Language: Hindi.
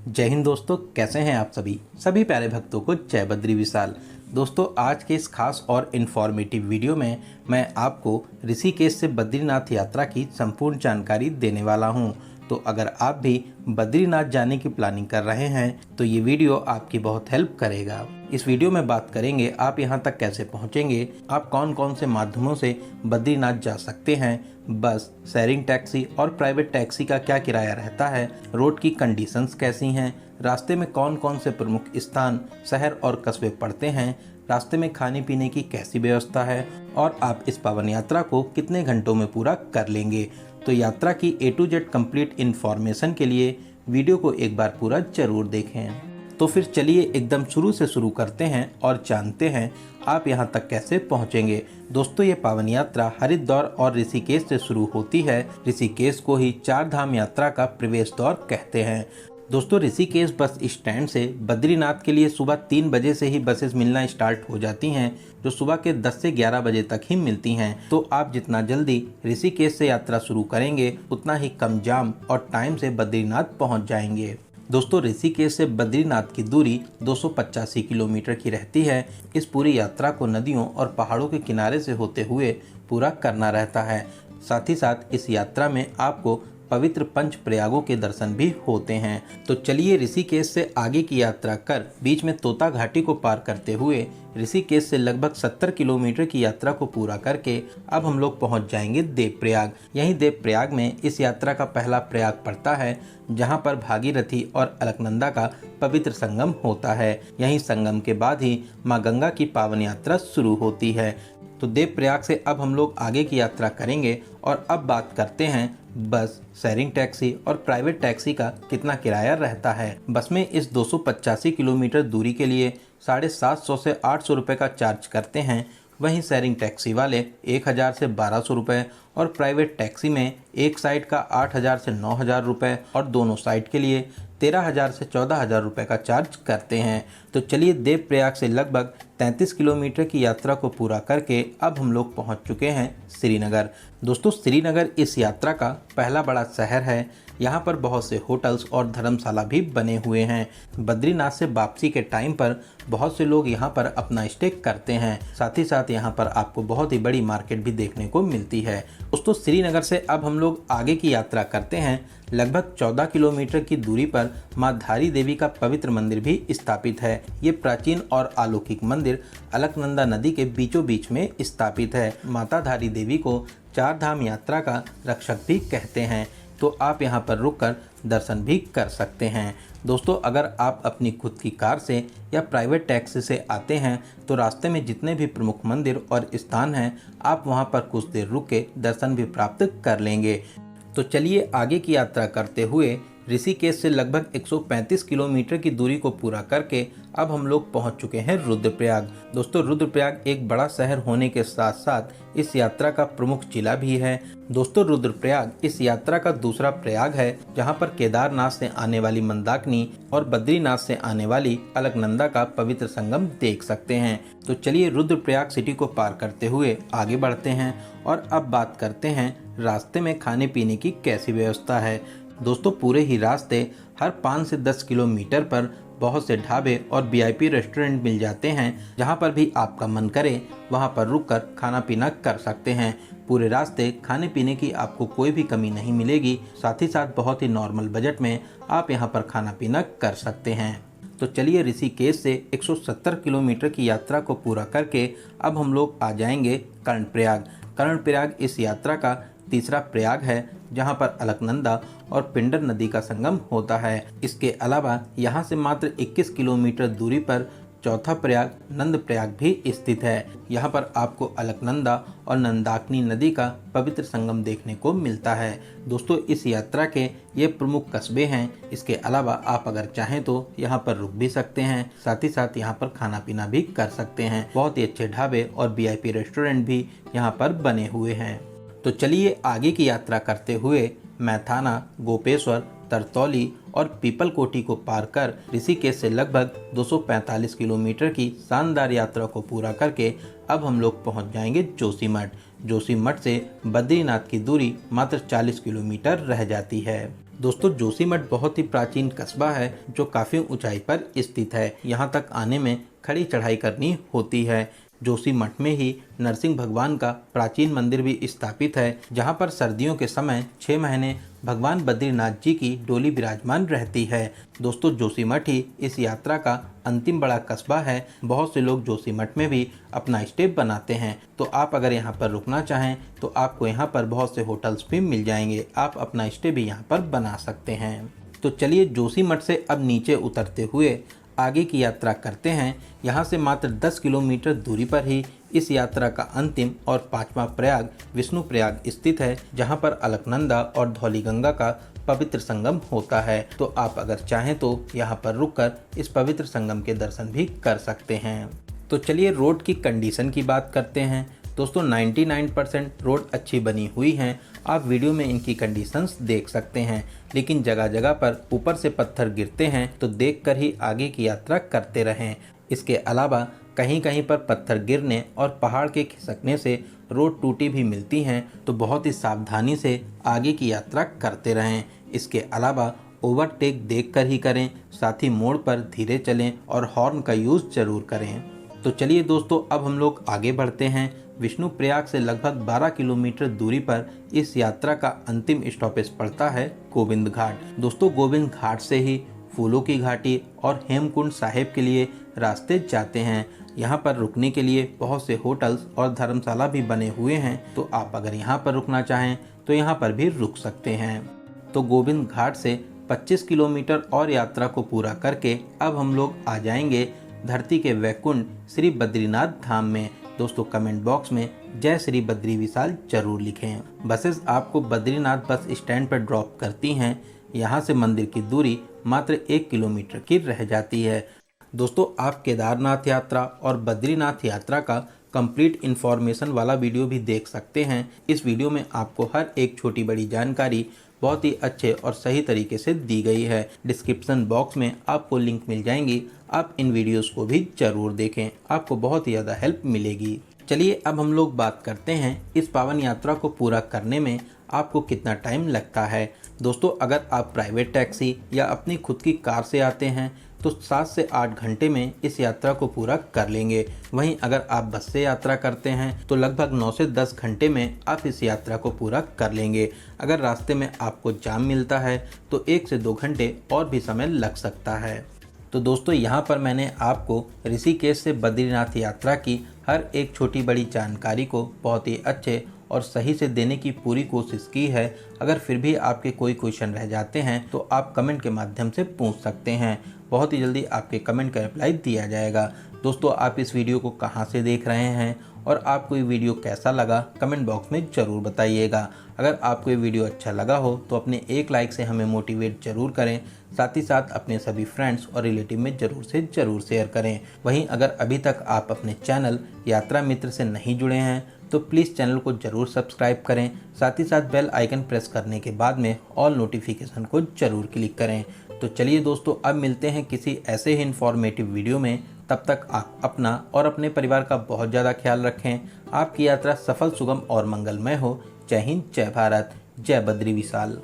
जय हिंद दोस्तों, कैसे हैं आप सभी प्यारे भक्तों को जय बद्री विशाल। दोस्तों, आज के इस खास और इन्फॉर्मेटिव वीडियो में मैं आपको ऋषिकेश से बद्रीनाथ यात्रा की संपूर्ण जानकारी देने वाला हूं। तो अगर आप भी बद्रीनाथ जाने की प्लानिंग कर रहे हैं तो ये वीडियो आपकी बहुत हेल्प करेगा। इस वीडियो में बात करेंगे आप यहाँ तक कैसे पहुँचेंगे, आप कौन कौन से माध्यमों से बद्रीनाथ जा सकते हैं, बस, शेयरिंग टैक्सी और प्राइवेट टैक्सी का क्या किराया रहता है, रोड की कंडीशंस कैसी हैं, रास्ते में कौन कौन से प्रमुख स्थान, शहर और कस्बे पड़ते हैं, रास्ते में खाने पीने की कैसी व्यवस्था है और आप इस पावन यात्रा को कितने घंटों में पूरा कर लेंगे। तो यात्रा की A to Z complete information के लिए वीडियो को एक बार पूरा जरूर देखें। तो फिर चलिए एकदम शुरू से शुरू करते हैं और जानते हैं आप यहाँ तक कैसे पहुँचेंगे। दोस्तों, ये पावन यात्रा हरिद्वार और ऋषिकेश से शुरू होती है। ऋषिकेश को ही चार धाम यात्रा का प्रवेश द्वार कहते हैं। दोस्तों, ऋषिकेश बस स्टैंड से बद्रीनाथ के लिए सुबह 3 बजे से ही बसेस मिलना स्टार्ट हो जाती हैं, जो सुबह के 10 से 11 बजे तक ही मिलती हैं। तो आप जितना जल्दी ऋषिकेश से यात्रा शुरू करेंगे उतना ही कम जाम और टाइम से बद्रीनाथ पहुंच जाएंगे। दोस्तों, ऋषिकेश से बद्रीनाथ की दूरी 285 किलोमीटर की रहती है। इस पूरी यात्रा को नदियों और पहाड़ों के किनारे से होते हुए पूरा करना रहता है। साथ ही साथ इस यात्रा में आपको पवित्र पंच प्रयागों के दर्शन भी होते हैं। तो चलिए ऋषिकेश से आगे की यात्रा कर बीच में तोता घाटी को पार करते हुए ऋषिकेश से लगभग 70 किलोमीटर की यात्रा को पूरा करके अब हम लोग पहुंच जाएंगे देवप्रयाग। यहीं देवप्रयाग में इस यात्रा का पहला प्रयाग पड़ता है, जहां पर भागीरथी और अलकनंदा का पवित्र संगम होता है। यहीं संगम के बाद ही माँ गंगा की पावन यात्रा शुरू होती है। तो देवप्रयाग से अब हम लोग आगे की यात्रा करेंगे और अब बात करते हैं बस, शेयरिंग टैक्सी और प्राइवेट टैक्सी का कितना किराया रहता है। बस में इस 285 किलोमीटर दूरी के लिए 750 से 800 रुपये का चार्ज करते हैं। वहीं शेयरिंग टैक्सी वाले 1000 से 1200 रुपये और प्राइवेट टैक्सी में एक साइड का 8000 से 9000 रुपये और दोनों साइड के लिए 13000 से 14000 रुपये का चार्ज करते हैं। तो चलिए, देवप्रयाग से लगभग 33 किलोमीटर की यात्रा को पूरा करके अब हम लोग पहुंच चुके हैं श्रीनगर। दोस्तों, श्रीनगर इस यात्रा का पहला बड़ा शहर है। यहाँ पर बहुत से होटल्स और धर्मशाला भी बने हुए हैं। बद्रीनाथ से वापसी के टाइम पर बहुत से लोग यहाँ पर अपना स्टे करते हैं। साथ ही साथ यहाँ पर आपको बहुत ही बड़ी मार्केट भी देखने को मिलती है। दोस्तों, श्रीनगर से अब हम लोग आगे की यात्रा करते हैं। लगभग 14 किलोमीटर की दूरी पर माँ धारी देवी का पवित्र मंदिर भी स्थापित है। ये प्राचीन और अलौकिक मंदिर अलकनंदा नदी के बीचों बीच में स्थापित है। माता धारी देवी को चार धाम यात्रा का रक्षक भी कहते हैं। तो आप यहाँ पर रुककर दर्शन भी कर सकते हैं। दोस्तों, अगर आप अपनी खुद की कार से या प्राइवेट टैक्सी से आते हैं तो रास्ते में जितने भी प्रमुख मंदिर और स्थान हैं, आप वहाँ पर कुछ देर रुक के दर्शन भी प्राप्त कर लेंगे। तो चलिए, आगे की यात्रा करते हुए ऋषिकेश से लगभग 135 किलोमीटर की दूरी को पूरा करके अब हम लोग पहुंच चुके हैं रुद्रप्रयाग। दोस्तों, रुद्रप्रयाग एक बड़ा शहर होने के साथ साथ इस यात्रा का प्रमुख जिला भी है। दोस्तों, रुद्रप्रयाग इस यात्रा का दूसरा प्रयाग है, जहां पर केदारनाथ से आने वाली मंदाकिनी और बद्रीनाथ से आने वाली अलकनंदा का पवित्र संगम देख सकते हैं। तो चलिए, रुद्रप्रयाग सिटी को पार करते हुए आगे बढ़ते हैं और अब बात करते हैं रास्ते में खाने पीने की कैसी व्यवस्था है। दोस्तों, पूरे ही रास्ते हर 5 से 10 किलोमीटर पर बहुत से ढाबे और VIP रेस्टोरेंट मिल जाते हैं, जहां पर भी आपका मन करे वहां पर रुककर खाना पीना कर सकते हैं। पूरे रास्ते खाने पीने की आपको कोई भी कमी नहीं मिलेगी। साथ ही साथ बहुत ही नॉर्मल बजट में आप यहां पर खाना पीना कर सकते हैं। तो चलिए, ऋषिकेश से 170 किलोमीटर की यात्रा को पूरा करके अब हम लोग आ जाएंगे कर्णप्रयाग। कर्णप्रयाग इस यात्रा का तीसरा प्रयाग है, जहां पर अलकनंदा और पिंडर नदी का संगम होता है। इसके अलावा यहां से मात्र 21 किलोमीटर दूरी पर चौथा प्रयाग नंद प्रयाग भी स्थित है। यहाँ पर आपको अलकनंदा और नंदाकिनी नदी का पवित्र संगम देखने को मिलता है। दोस्तों, इस यात्रा के ये प्रमुख कस्बे हैं। इसके अलावा आप अगर चाहें तो यहाँ पर रुक भी सकते हैं। साथ ही साथ यहाँ पर खाना पीना भी कर सकते हैं। बहुत ही अच्छे ढाबे और VIP रेस्टोरेंट भी यहाँ पर बने हुए हैं। तो चलिए, आगे की यात्रा करते हुए मैथाना, गोपेश्वर, तरतौली और पीपलकोटी को पार कर ऋषिकेश से लगभग 245 किलोमीटर की शानदार यात्रा को पूरा करके अब हम लोग पहुंच जाएंगे जोशीमठ। जोशीमठ से बद्रीनाथ की दूरी मात्र 40 किलोमीटर रह जाती है। दोस्तों जोशीमठ बहुत ही प्राचीन कस्बा है जो काफ़ी ऊंचाई पर स्थित है। यहाँ तक आने में खड़ी चढ़ाई करनी होती है। जोशीमठ में ही नरसिंह भगवान का प्राचीन मंदिर भी स्थापित है, जहाँ पर सर्दियों के समय 6 महीने भगवान बद्रीनाथ जी की डोली विराजमान रहती है। दोस्तों जोशीमठ ही इस यात्रा का अंतिम बड़ा कस्बा है। बहुत से लोग जोशीमठ में भी अपना स्टे बनाते हैं, तो आप अगर यहाँ पर रुकना चाहें तो आपको यहाँ पर बहुत से होटल्स भी मिल जाएंगे। आप अपना स्टे भी यहाँ पर बना सकते हैं। तो चलिए जोशीमठ से अब नीचे उतरते हुए आगे की यात्रा करते हैं। यहाँ से मात्र 10 किलोमीटर दूरी पर ही इस यात्रा का अंतिम और 5वां प्रयाग विष्णु प्रयाग स्थित है, जहाँ पर अलकनंदा और धौलीगंगा का पवित्र संगम होता है। तो आप अगर चाहें तो यहाँ पर रुककर इस पवित्र संगम के दर्शन भी कर सकते हैं। तो चलिए रोड की कंडीशन की बात करते हैं। दोस्तों 99% रोड अच्छी बनी हुई हैं। आप वीडियो में इनकी कंडीशंस देख सकते हैं, लेकिन जगह जगह पर ऊपर से पत्थर गिरते हैं, तो देखकर ही आगे की यात्रा करते रहें। इसके अलावा कहीं कहीं पर पत्थर गिरने और पहाड़ के खिसकने से रोड टूटी भी मिलती हैं, तो बहुत ही सावधानी से आगे की यात्रा करते रहें। इसके अलावा ओवरटेक देखकर ही करें, साथ ही मोड़ पर धीरे चलें और हॉर्न का यूज़ ज़रूर करें। तो चलिए दोस्तों अब हम लोग आगे बढ़ते हैं। विष्णु प्रयाग से लगभग 12 किलोमीटर दूरी पर इस यात्रा का अंतिम स्टॉपेज पड़ता है गोविंद घाट। दोस्तों गोविंद घाट से ही फूलों की घाटी और हेमकुंड साहिब के लिए रास्ते जाते हैं। यहाँ पर रुकने के लिए बहुत से होटल्स और धर्मशाला भी बने हुए हैं, तो आप अगर यहाँ पर रुकना चाहें तो यहाँ पर भी रुक सकते हैं। तो गोविंद घाट से 25 किलोमीटर और यात्रा को पूरा करके अब हम लोग आ जाएंगे धरती के वैकुंठ श्री बद्रीनाथ धाम में। दोस्तों कमेंट बॉक्स में जय श्री बद्री विशाल जरूर लिखें। बसेस आपको बद्रीनाथ बस स्टैंड पर ड्रॉप करती हैं। यहाँ से मंदिर की दूरी मात्र 1 किलोमीटर की रह जाती है। दोस्तों आप केदारनाथ यात्रा और बद्रीनाथ यात्रा का कंप्लीट इन्फॉर्मेशन वाला वीडियो भी देख सकते हैं। इस वीडियो में आपको हर एक छोटी बड़ी जानकारी बहुत ही अच्छे और सही तरीके से दी गई है। डिस्क्रिप्शन बॉक्स में आपको लिंक मिल जाएंगी, आप इन वीडियोस को भी जरूर देखें, आपको बहुत ही ज़्यादा हेल्प मिलेगी। चलिए अब हम लोग बात करते हैं इस पावन यात्रा को पूरा करने में आपको कितना टाइम लगता है। दोस्तों अगर आप प्राइवेट टैक्सी या अपनी खुद की कार से आते हैं तो 7 से 8 घंटे में इस यात्रा को पूरा कर लेंगे। वहीं अगर आप बस से यात्रा करते हैं तो लगभग 9 से 10 घंटे में आप इस यात्रा को पूरा कर लेंगे। अगर रास्ते में आपको जाम मिलता है तो 1 से 2 घंटे और भी समय लग सकता है। तो दोस्तों यहाँ पर मैंने आपको ऋषिकेश से बद्रीनाथ यात्रा की हर एक छोटी बड़ी जानकारी को बहुत ही अच्छे और सही से देने की पूरी कोशिश की है। अगर फिर भी आपके कोई क्वेश्चन रह जाते हैं तो आप कमेंट के माध्यम से पूछ सकते हैं। बहुत ही जल्दी आपके कमेंट का रिप्लाई दिया जाएगा। दोस्तों आप इस वीडियो को कहाँ से देख रहे हैं और आपको ये वीडियो कैसा लगा कमेंट बॉक्स में ज़रूर बताइएगा। अगर आपको ये वीडियो अच्छा लगा हो तो अपने एक लाइक से हमें मोटिवेट ज़रूर करें, साथ ही साथ अपने सभी फ्रेंड्स और रिलेटिव में ज़रूर से ज़रूर शेयर करें। वहीं अगर अभी तक आप अपने चैनल यात्रा मित्र से नहीं जुड़े हैं तो प्लीज़ चैनल को ज़रूर सब्सक्राइब करें, साथ ही साथ बेल आइकन प्रेस करने के बाद में ऑल नोटिफिकेशन को ज़रूर क्लिक करें। तो चलिए दोस्तों अब मिलते हैं किसी ऐसे ही इन्फॉर्मेटिव वीडियो में। तब तक आप अपना और अपने परिवार का बहुत ज़्यादा ख्याल रखें। आपकी यात्रा सफल, सुगम और मंगलमय हो। जय हिंद, जय भारत, जय बद्री विशाल।